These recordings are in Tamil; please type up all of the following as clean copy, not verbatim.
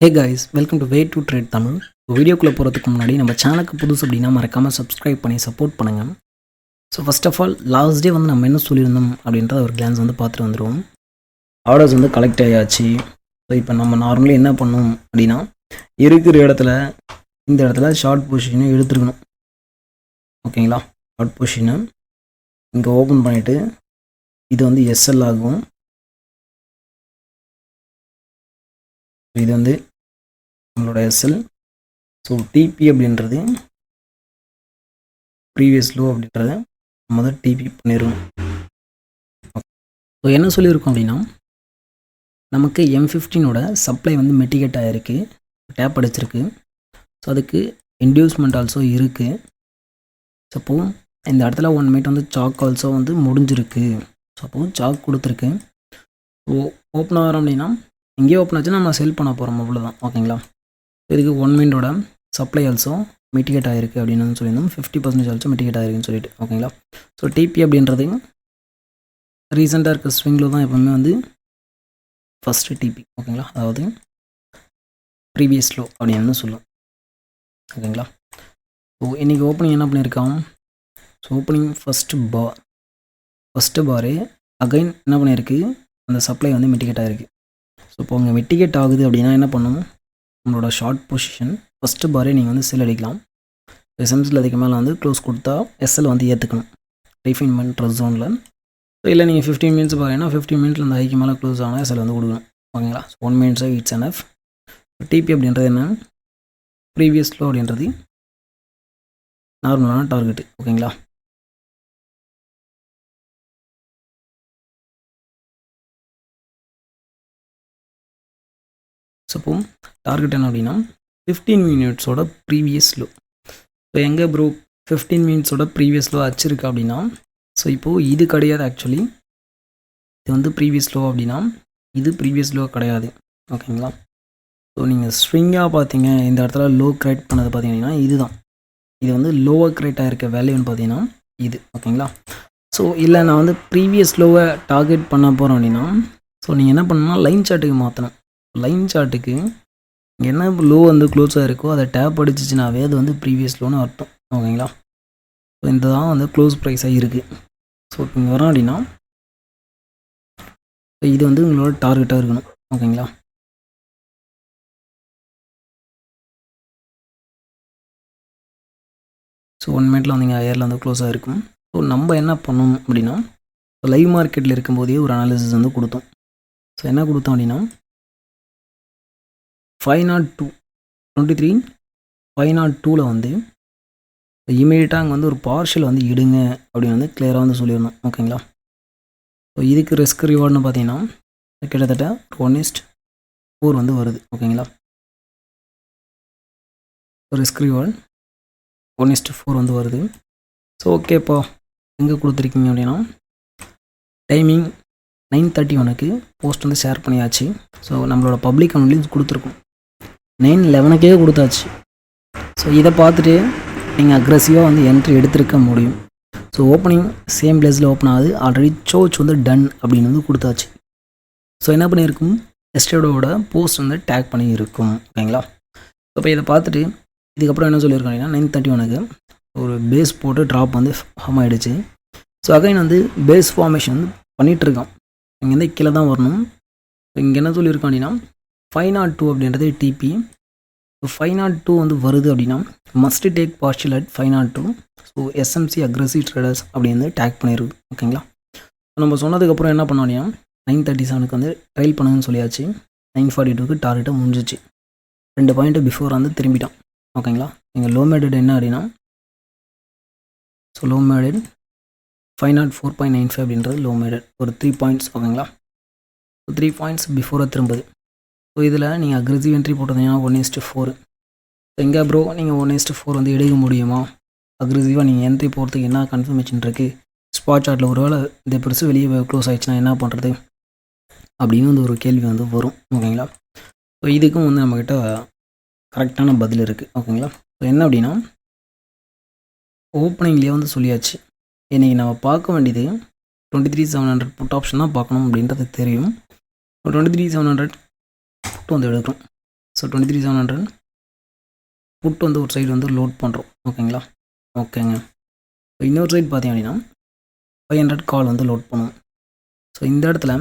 Hey guys, welcome to way to trade Tamil. வீடியோக்குள்ளே போகிறதுக்கு முன்னாடி நம்ம சேனலுக்கு புதுசு அப்படின்னா மறக்காமல் சப்ஸ்கிரைப் பண்ணி சப்போர்ட் பண்ணுங்கள். So first of all last day வந்து நம்ம என்ன சொல்லியிருந்தோம் அப்படின்றத ஒரு கிளான்ஸ் வந்து பார்த்துட்டு வந்துடுவோம். ஆர்டர்ஸ் வந்து கலெக்ட் ஆகியாச்சு. ஸோ இப்போ நம்ம நார்மலி என்ன பண்ணோம் அப்படின்னா இருக்கிற இடத்துல இந்த இடத்துல ஷார்ட் பொசிஷனை எடுத்துருக்கணும். ஓகேங்களா, ஷார்ட் பொசிஷனை இங்கே ஓப்பன் பண்ணிவிட்டு இது வந்து எஸ்எல் ஆகும். இது வந்து நம்மளோட எஸ்எல். ஸோ டிபி அப்படின்றது ப்ரீவியஸ் லோ அப்படின்றத நம்ம வந்து டிபி பண்ணிடுவோம். ஸோ என்ன சொல்லியிருக்கோம் அப்படின்னா நமக்கு M15ஓட சப்ளை வந்து மெட்டிகேட் ஆகிருக்கு, டேப் அடிச்சிருக்கு. ஸோ அதுக்கு இன்டியூஸ்மெண்ட் ஆல்சோ இருக்குது. சப்போ இந்த இடத்துல 1 மினிட் வந்து சாக் ஆல்சோ வந்து முடிஞ்சிருக்கு. சப்போ சாக் கொடுத்துருக்கு. ஸோ ஓப்பன் ஆகிறோம் அப்படின்னா இங்கேயே ஓப்பன் ஆச்சுன்னா நம்ம செல் பண்ண போகிறோம், அவ்வளோதான். ஓகேங்களா, இதுக்கு 1 மினிட்டோட சப்ளை ஆல்சோ மிட்டிகேட் ஆகிருக்கு அப்படின்னு சொல்லியிருந்தோம். 50% ஆல்சோ மிட்டிகேட் ஆகிருக்குன்னு சொல்லிட்டு. ஓகேங்களா, ஸோ டிபி அப்படின்றது ரீசெண்டாக இருக்க ஸ்விங்கில் தான் எப்போவுமே வந்து ஃபஸ்ட்டு டிபி. ஓகேங்களா, அதாவது ப்ரீவியஸ் லோ அப்படின்னு சொல்லுவோம். ஓகேங்களா, ஸோ இன்றைக்கி ஓப்பனிங் என்ன பண்ணியிருக்கான்? ஸோ ஓப்பனிங் ஃபஸ்ட்டு பாரு அகைன் என்ன பண்ணியிருக்கு, அந்த சப்ளை வந்து மிட்டிகேட் ஆகிருக்கு. ஸோ இப்போ அங்கே மிட்டிகேட் ஆகுது அப்படின்னா என்ன பண்ணணும், நம்மளோட ஷார்ட் பொசிஷன் ஃபஸ்ட்டு பாரே நீங்கள் வந்து செல் அடிக்கலாம். எஸ்எம்சியில் அதுக்கு மேலே வந்து க்ளோஸ் கொடுத்தா எஸ்எல் வந்து ஏற்றுக்கணும் ரீஃபைன்மெண்ட் ஜோனில். ஸோ இல்லை நீங்கள் 15 மினிட்ஸ் பாருங்கன்னா 15 மினிட்ஸில் அந்த ஹைக்கு மேலே க்ளோஸ் ஆனால் எஸ்எல் வந்து கொடுக்கணும். ஓகேங்களா, ஸோ 1 மினிட்ஸாக இட்ஸ் என்எஃப். டிபி அப்படின்றது என்ன, ப்ரீவியஸ் லோ அப்படின்றது நார்மலான டார்கெட்டு. ஓகேங்களா, ஸோ டார்கெட் என்ன அப்படின்னா 15 மினிட்ஸோட ப்ரீவியஸ் லோ. ஸோ எங்கே ப்ரோ 15 மினிட்ஸோட ப்ரீவியஸ் லோ வச்சுருக்கு அப்படின்னா, ஸோ இப்போது இது கிடையாது. ஆக்சுவலி இது வந்து ப்ரீவியஸ் லோ அப்படின்னா இது ப்ரீவியஸ் லோ கிடையாது. ஓகேங்களா, ஸோ நீங்கள் ஸ்விங்காக பார்த்தீங்க இந்த இடத்துல லோ கிரியேட் பண்ணது பார்த்தீங்கன்னா இதுதான். இது வந்து லோவாக கிரியேட் ஆகிருக்க வேல்யூன்னு பார்த்தீங்கன்னா இது. ஓகேங்களா, ஸோ இல்லை நான் வந்து ப்ரீவியஸ் லோவை டார்கெட் பண்ண போகிறோம் அப்படின்னா ஸோ நீங்கள் என்ன பண்ணணும்னா லைன் சார்ட்டுக்கு மாற்றணும். லைன் சார்ட்டுக்கு என்ன லோ வந்து க்ளோஸாக இருக்கோ அதை டேப் அடிச்சிச்சுனாவே அது வந்து ப்ரீவியஸ் லோன்னு அர்த்தம். ஓகேங்களா, ஸோ இந்த தான் வந்து க்ளோஸ் ப்ரைஸாக இருக்குது. ஸோ இப்போ இங்கே வரோம் அப்படின்னா இது வந்து உங்களோட டார்கெட்டாக இருக்கணும். ஓகேங்களா, ஸோ 1 மினிட்ல வந்து இங்கே ஹையரில் வந்து க்ளோஸாக இருக்கும். ஸோ நம்ம என்ன பண்ணணும் அப்படின்னா லைவ் மார்க்கெட்டில் இருக்கும்போதே ஒரு அனாலிசிஸ் வந்து கொடுத்தோம். ஸோ என்ன கொடுத்தோம் அப்படின்னா 502 வந்து இமீடியட்டாக அங்கே வந்து ஒரு பார்ஷியல் வந்து எடுங்க அப்படின்னு வந்து கிளியராக வந்து சொல்லிடணும். ஓகேங்களா, ஸோ இதுக்கு ரிஸ்க் ரிவார்டுன்னு பார்த்தீங்கன்னா கிட்டத்தட்ட 1:4 வந்து வருது. ஓகேங்களா, ரிஸ்க் ரிவார்டு 1:4 வந்து வருது. ஸோ ஓகேப்பா எங்கே கொடுத்துருக்கீங்க அப்படின்னா டைமிங் 9:31க்கு போஸ்ட் வந்து ஷேர் பண்ணியாச்சு. ஸோ நம்மளோட பப்ளிக் அனௌன்ஸ் கொடுத்துருக்கோம் 9:11க்கே கொடுத்தாச்சு. ஸோ இதை பார்த்துட்டு நீங்கள் அக்ரெசிவாக வந்து என்ட்ரி எடுத்திருக்க முடியும். ஸோ ஓப்பனிங் சேம் பிளேஸில் ஓப்பன் ஆகுது. ஆல்ரெடி சோச் வந்து டன் அப்படின்னு வந்து கொடுத்தாச்சு. ஸோ என்ன பண்ணியிருக்கும், எஸ்டேடோட போஸ்ட் வந்து டேக் பண்ணி இருக்கும். ஓகேங்களா, ஸோ இப்போ இதை பார்த்துட்டு இதுக்கப்புறம் என்ன சொல்லியிருக்கோம் அப்படின்னா 9:31க்கு ஒரு பேஸ் போட்டு ட்ராப் வந்து ஃபார்ம் ஆகிடுச்சு. ஸோ அகைன் வந்து பேஸ் ஃபார்மேஷன் வந்து பண்ணிகிட்ருக்கான். இங்கேருந்து கீழே தான் வரணும். இங்கே என்ன சொல்லியிருக்கோம் அப்படின்னா 502 அப்படின்றது டிபி. ஸோ 502 வந்து வருது அப்படின்னா must take partial at 502. So SMC aggressive traders அப்படி வந்து டேக் பண்ணியிருக்கு. ஓகேங்களா, நம்ம சொன்னதுக்கப்புறம் என்ன பண்ணோம் அப்படின்னா 9:37க்கு வந்து ட்ரைல் பண்ணுங்கன்னு சொல்லியாச்சு. 9:42க்கு டார்கெட்டை முடிஞ்சிச்சு. 2 பாயிண்ட்டு பிஃபோர் வந்து திரும்பிட்டோம். ஓகேங்களா, எங்கள் லோ மேடட் என்ன அப்படின்னா ஸோ லோ மேடட் 504.95 அப்படின்றது லோ மேடட் ஒரு 3 பாயிண்ட்ஸ். ஓகேங்களா, 3 பாயிண்ட்ஸ் பிஃபோராக திரும்புது. ஸோ இதில் நீங்கள் அக்ரெசிவ் என்ட்ரி போட்டதீங்கன்னா 1:4. எங்கே ப்ரோ நீங்கள் 1:4 வந்து எடுக்க முடியுமா? அக்ரெசிவாக நீங்கள் என்ட்ரி போகிறதுக்கு என்ன கன்ஃபர்மேஷன் இருக்குது? ஸ்பாட் சார்ட்டில் ஒரு வேளை இந்த பெருசு வெளியே க்ளோஸ் ஆகிடுச்சுன்னா என்ன பண்ணுறது அப்படின்னு வந்து ஒரு கேள்வி வந்து வரும். ஓகேங்களா, ஸோ இதுக்கும் வந்து நம்மக்கிட்ட கரெக்டான பதில் இருக்குது. ஓகேங்களா, ஸோ என்ன அப்படின்னா ஓப்பனிங்லேயே வந்து சொல்லியாச்சு. இன்றைக்கி நம்ம பார்க்க வேண்டியது 23,700 புட் ஆப்ஷன் தான் பார்க்கணும் அப்படின்றது தெரியும். 23,700 புட் வந்து எடுக்கிறோம். ஸோ 23,700 புட் வந்து ஒரு சைடு வந்து லோட் பண்ணுறோம். ஓகேங்களா? ஓகேங்க. ஸோ இன்னொரு சைடு பார்த்தீங்க அப்படின்னா 500 கால் வந்து லோட் பண்ணுவோம். ஸோ இந்த இடத்துல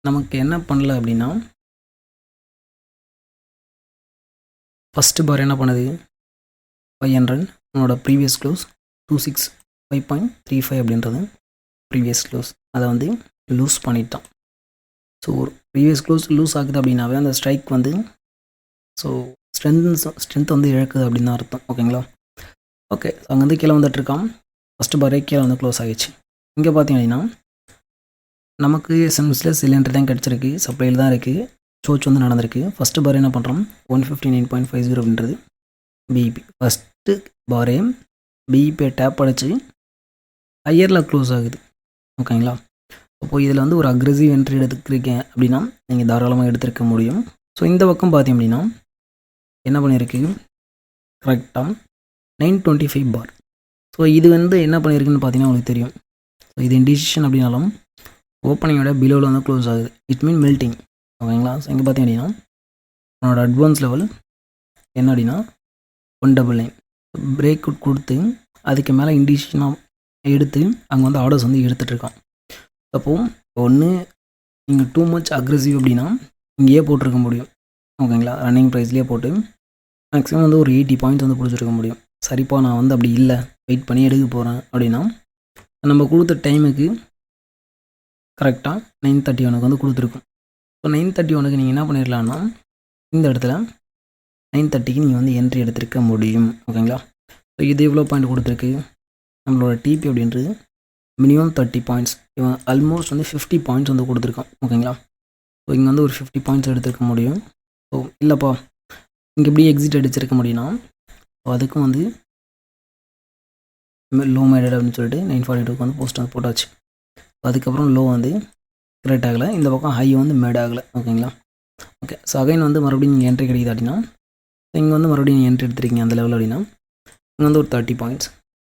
நமக்கு என்ன பண்ணல அப்படின்னா, ஃபஸ்ட்டு பார் என்ன பண்ணுது 500, நம்மளோட ப்ரீவியஸ் க்ளோஸ் 265.35 அப்படின்றது ப்ரீவியஸ் க்ளோஸ், அதை வந்து லூஸ் பண்ணிட்டான். ஸோ ஒரு ப்ரீவியஸ் க்ளோஸ் லூஸ் ஆகுது அப்படின்னாவே அந்த ஸ்ட்ரைக் வந்து ஸோ ஸ்ட்ரென்த் வந்து இழக்குது அப்படின்னு தான் அர்த்தம். ஓகேங்களா? ஓகே, அங்கே வந்து கீழே வந்துட்டுருக்கான். ஃபஸ்ட்டு பாரே கீழே வந்து க்ளோஸ் ஆகிடுச்சு. இங்கே பார்த்தீங்க அப்படின்னா நமக்கு எஸ்எம்எஸில் சிலிண்டர் தான் கிடச்சிருக்கு, சப்ளையில் தான் இருக்குது, சோச் வந்து நடந்திருக்கு. ஃபஸ்ட்டு பார் என்ன பண்ணுறோம் 159.50 அப்படின்றது பிஇபி. ஃபஸ்ட்டு பாரே பிஇபியை டேப் அடித்து ஹையரில் க்ளோஸ் ஆகுது. ஓகேங்களா? அப்போது இதில் வந்து ஒரு அக்ரெசிவ் என்ட்ரி எடுத்துருக்கேன் அப்படின்னா நீங்கள் தாராளமாக எடுத்துருக்க முடியும். ஸோ இந்த பக்கம் பார்த்தீங்க அப்படின்னா என்ன பண்ணியிருக்கு கரெக்டாக 925 பார். ஸோ இது வந்து என்ன பண்ணியிருக்குன்னு பார்த்தீங்கன்னா உங்களுக்கு தெரியும். ஸோ இது இண்டிசிஷன் அப்படின்னாலும் ஓப்பனிங்கோட பிலோவில் வந்து க்ளோஸ் ஆகுது. It mean melting. ஓகேங்களா? ஸோ இங்கே பார்த்தீங்க அப்படின்னா என்னோட அட்வான்ஸ் லெவல் என்ன அப்படின்னா 199 பிரேக் அவுட் கொடுத்து அதுக்கு மேலே இண்டிசிஷனாக எடுத்து அங்கே வந்து ஆர்டர்ஸ் வந்து எடுத்துகிட்ருக்கான். அப்போது ஒன்று நீங்கள் டூ மச் அக்ரெசிவ் அப்படின்னா இங்கேயே போட்டிருக்க முடியும். ஓகேங்களா? ரன்னிங் ப்ரைஸ்லேயே போட்டு மேக்ஸிமம் வந்து ஒரு 80 பாயிண்ட்ஸ் வந்து பிடிச்சிருக்க முடியும். சரிப்பா நான் வந்து அப்படி இல்லை, வெயிட் பண்ணி எடுக்க போகிறேன் அப்படின்னா நம்ம கொடுத்த டைமுக்கு கரெக்டாக 931 வந்து கொடுத்துருக்கும். ஸோ 931 நீங்கள் என்ன பண்ணிடலான்னா இந்த இடத்துல 930 நீங்கள் வந்து என்ட்ரி எடுத்திருக்க முடியும். ஓகேங்களா? ஸோ இது எவ்வளோ பாயிண்ட் கொடுத்துருக்கு நம்மளோட டிபி அப்படின்றது மினிமம் 30 பாயிண்ட்ஸ். இவன் ஆல்மோஸ்ட் வந்து 50 பாயிண்ட்ஸ் வந்து கொடுத்துருக்கான். ஓகேங்களா? ஸோ இங்கே வந்து ஒரு 50 பாயிண்ட்ஸ் எடுத்துருக்க முடியும். ஸோ இல்லைப்பா இங்கே எப்படி எக்ஸிட் அடிச்சிருக்க முடியும்னா ஸோ அதுக்கும் வந்து லோ மேடட் அப்படின்னு சொல்லிட்டு 942 வந்து போஸ்ட் வந்து போட்டாச்சு. அதுக்கப்புறம் லோ வந்து கிரியேட் ஆகலை, இந்த பக்கம் ஹை வந்து மேட் ஆகலை. ஓகேங்களா? ஓகே, ஸோ அகைன் வந்து மறுபடியும் நீங்கள் என்ட்ரி கிடைக்குது அப்படின்னா இங்கே வந்து மறுபடியும் நீங்கள் என்ட்ரி எடுத்துருக்கீங்க அந்த லெவல் அப்படின்னா இங்கே வந்து ஒரு 30 பாயிண்ட்ஸ்.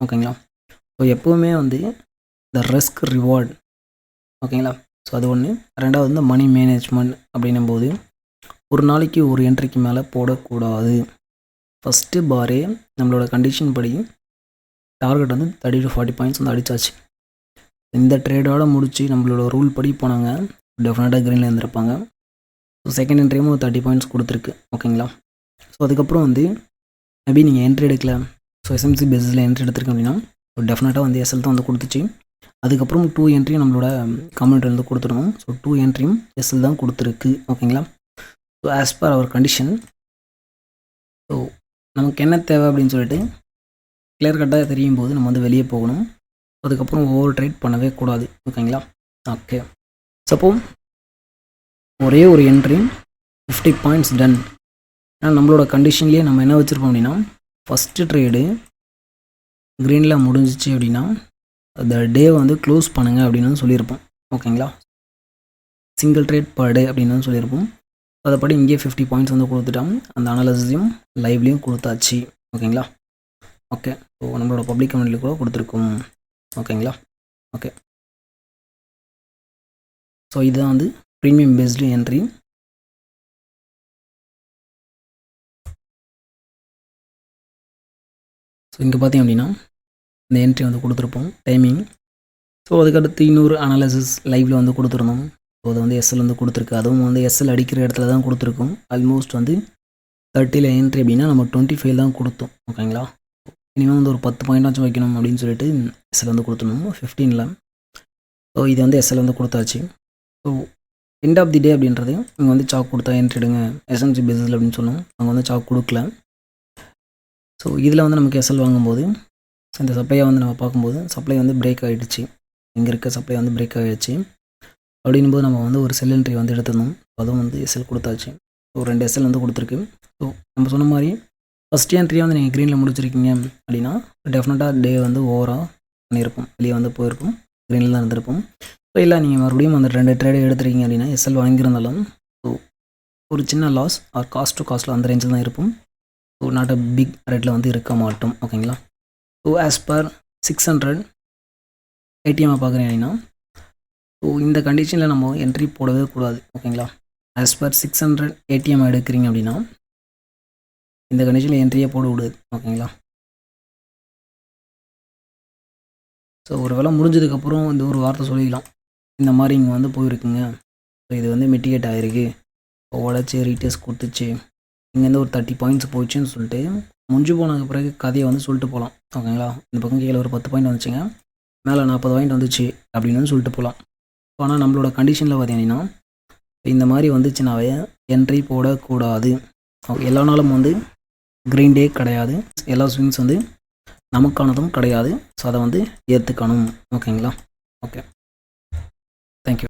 ஓகேங்களா? ஸோ எப்போவுமே வந்து இந்த ரிஸ்க் ரிவார்ட். ஓகேங்களா? ஸோ அது ஒன்று. ரெண்டாவது வந்து மணி மேனேஜ்மெண்ட் அப்படின்னும் போது ஒரு நாளைக்கு ஒரு என்ட்ரிக்கு மேலே போடக்கூடாது. ஃபஸ்ட்டு பாரே நம்மளோட கண்டிஷன் படி டார்கெட் வந்து 30 to 40 பாயிண்ட்ஸ் வந்து அடித்தாச்சு. இந்த ட்ரேடோட முடித்து நம்மளோட ரூல் படி போனாங்க டெஃபினட்டாக க்ரீனில் இருந்திருப்பாங்க. ஸோ செகண்ட் என்ட்ரியும் ஒரு 30 பாயிண்ட்ஸ் கொடுத்துருக்கு. ஓகேங்களா? ஸோ அதுக்கப்புறம் வந்து மேபி நீங்கள் என்ட்ரி எடுக்கல, ஸோ எஸ்எம்சி பேஸில் என்ட்ரி எடுத்திருக்கேன் அப்படின்னா ஸோ டெஃபினட்டாக வந்து எஸ்எல் தான் வந்து கொடுத்துச்சு. அதுக்கப்புறம் 2 என்ட்ரியும் நம்மளோட கம்யூனிட்டி வந்து கொடுத்துருந்தோம். ஸோ 2 என்ட்ரியும் எஸ்எல் தான் கொடுத்துருக்கு. ஓகேங்களா? So as per hour condition so நமக்கு என்ன தேவை அப்படின்னு சொல்லிட்டு கிளியர் கட்டாக தெரியும் போது நம்ம வந்து வெளியே போகணும். அதுக்கப்புறம் ஓவர் ட்ரேட் பண்ணவே கூடாது. ஓகேங்களா? ஓகே, சப்போ ஒரே ஒரு என்ட்ரி 50 பாயிண்ட்ஸ் டன். ஏன்னா நம்மளோட கண்டிஷன்லேயே நம்ம என்ன வச்சுருப்போம் அப்படின்னா ஃபஸ்ட்டு ட்ரேடு க்ரீனில் முடிஞ்சிச்சு அப்படின்னா அந்த டே வந்து க்ளோஸ் பண்ணுங்கள் அப்படின்னு சொல்லியிருப்போம். ஓகேங்களா? சிங்கிள் ட்ரேட் பர் டே அப்படின்னு சொல்லியிருப்போம். அதைப்படி இங்கேயே 50 பாயிண்ட்ஸ் வந்து கொடுத்துட்டோம். அந்த அனாலிசிஸையும் லைவ்லேயும் கொடுத்தாச்சு. ஓகேங்களா? ஓகே, ஸோ நம்மளோட பப்ளிக் கமெண்ட்லேயும் கூட கொடுத்துருக்கோம். ஓகேங்களா? ஓகே, ஸோ இதுதான் வந்து ப்ரீமியம் பேஸ்டு என்ட்ரி. ஸோ இங்கே பார்த்தீங்க அப்படின்னா இந்த என்ட்ரி வந்து கொடுத்துருப்போம் டைமிங். ஸோ அதுக்கடுத்து இன்னொரு அனாலிசிஸ் லைவில் வந்து கொடுத்துருந்தோம். ஸோ அது வந்து எஸ்எல் வந்து கொடுத்துருக்கு. அதுவும் வந்து எஸ்எல் அடிக்கிற இடத்துல தான் கொடுத்துருக்கோம். ஆல்மோஸ்ட் வந்து 30 என்ட்ரி அப்படின்னா நம்ம 25 தான் கொடுத்தோம். ஓகேங்களா? இனிமேல் வந்து ஒரு 10 பாயிண்டாச்சும் வைக்கணும் அப்படின்னு சொல்லிட்டு எஸ்எல் வந்து கொடுத்துருந்தோம் 15ல். ஸோ இது வந்து எஸ்எல் வந்து கொடுத்தாச்சு. ஸோ எண்ட் ஆஃப் தி டே அப்படின்றது இங்கே வந்து சாக் கொடுத்தா என்ட்ரி எடுங்க எஸ்எம்சி பேஸில் அப்படின்னு சொன்னோம். அங்கே வந்து சாக் கொடுக்கல. ஸோ இதில் வந்து நமக்கு எஸ்எல் வாங்கும்போது இந்த சப்ளையை வந்து நம்ம பார்க்கும்போது சப்ளை வந்து பிரேக் ஆகிடுச்சு. இங்கே இருக்க சப்ளை வந்து பிரேக் ஆகிடுச்சு. அப்படின்போது நம்ம வந்து ஒரு செல் என்ட்ரி வந்து எடுத்துருந்தோம். அதுவும் வந்து எஸ்எல் கொடுத்தாச்சு. ஸோ 2 எஸ்எல் வந்து கொடுத்துருக்கு. ஸோ நம்ம சொன்ன மாதிரி ஃபஸ்ட் என்ட்ரியாக வந்து நீங்கள் க்ரீனில் முடிச்சிருக்கீங்க அப்படின்னா டெஃபினட்டாக டே வந்து ஓவராக பண்ணியிருப்போம், வெளியே வந்து போயிருப்போம், க்ரீனில் தான் இருந்திருப்போம். ஸோ இல்லை நீங்கள் மறுபடியும் அந்த 2 ட்ரேடை எடுத்துருக்கீங்க அப்படின்னா எஸ்எல் வாங்கியிருந்தாலும் ஸோ ஒரு சின்ன லாஸ் ஆர் காஸ்ட் டு காஸ்ட்டில் அந்த ரேஞ்சில் தான் இருப்போம். ஸோ நாட் அ பிக் ரேட்டில் வந்து இருக்க மாட்டோம். ஓகேங்களா? ஸோ ஆஸ் பர் 600 ஏடிஎம்மை பார்க்குறேன் அப்படின்னா ஸோ இந்த கண்டிஷனில் நம்ம என்ட்ரி போடவே கூடாது. ஓகேங்களா? ஆஸ் பர் 600 ஏடிஎம் எடுக்கிறீங்க அப்படின்னா இந்த கண்டிஷனில் என்ட்ரியே போட விடுது. ஓகேங்களா? ஸோ ஒரு வேளை முடிஞ்சதுக்கப்புறம் இந்த ஒரு வார்த்தை சொல்லிக்கலாம், இந்த மாதிரி இங்கே வந்து போயிருக்குங்க, ஸோ இது வந்து மிட்டிகேட் ஆகிருக்கு, உடச்சி ரீடெஸ்ட் கொடுத்துச்சு, இங்கேருந்து ஒரு 30 பாயிண்ட்ஸ் போச்சுன்னு சொல்லிட்டு முடிஞ்சு போனதுக்கு பிறகு கதையை வந்து சொல்லிட்டு போகலாம். ஓகேங்களா? இந்த பக்கம் கீழே ஒரு 10 பாயிண்ட் வந்துச்சுங்க, மேலே 40 பாயிண்ட் வந்துச்சு அப்படின்னு வந்து சொல்லிட்டு போகலாம். ஆனால் நம்மளோட கண்டிஷனில் பார்த்தீங்கன்னா இந்த மாதிரி வந்துச்சுனாவே என்ட்ரி போடக்கூடாது. எல்லா நாளும் வந்து கிரீன் டே கிடையாது, எல்லா ஸ்விங்ஸ் வந்து நமக்கானதும் கிடையாது. ஸோ அதை வந்து ஏற்றுக்கணும். ஓகேங்களா? Okay, thank you.